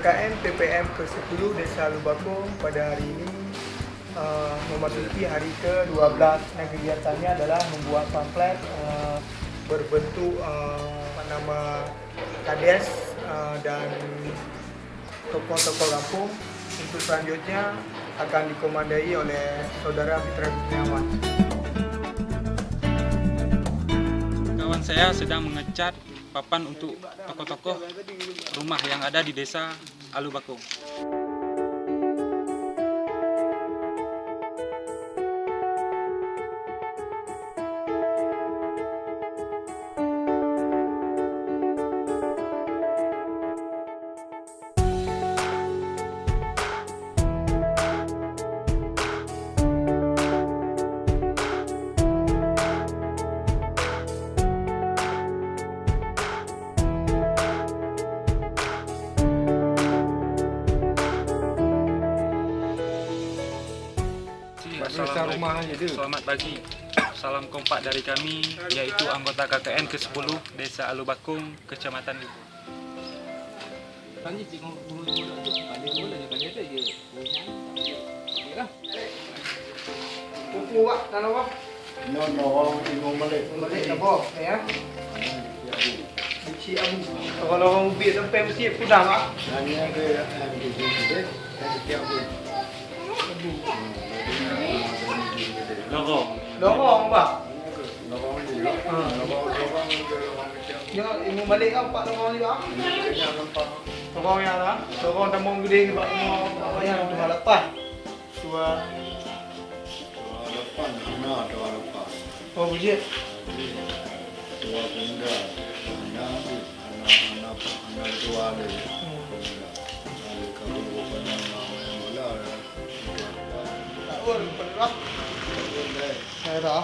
KKN PPM ke-10 Desa Alue Bakong pada hari ini memasuki hari ke-12 dan kegiatannya adalah membuat pamflet berbentuk nama kades dan tokoh-tokoh kampung. Untuk selanjutnya akan dikomandai oleh Saudara Mitra Kurniawan. Kawan saya sedang mengecat papan untuk tokoh-tokoh rumah yang ada di Desa Alue Bakong. Selamat pagi. Salam kompak dari kami, yaitu anggota KKN ke-10 Desa Alue Bakong, Kecamatan Bubon. Buku Pak, tanah Pak. Balik apa? Ya. Biji abu. Kalau orang ubi sampai mesti kudang Pak. Lorong Pak. Jangan ilmu balik apa lorong juga. Lorong yang lah. Lorong tambang gede sebab semua yang cuma lepas. Dua lepas. Oh bujit. Dua benda. Anak dua ada. Tak boleh, boleh lah. Saya dah.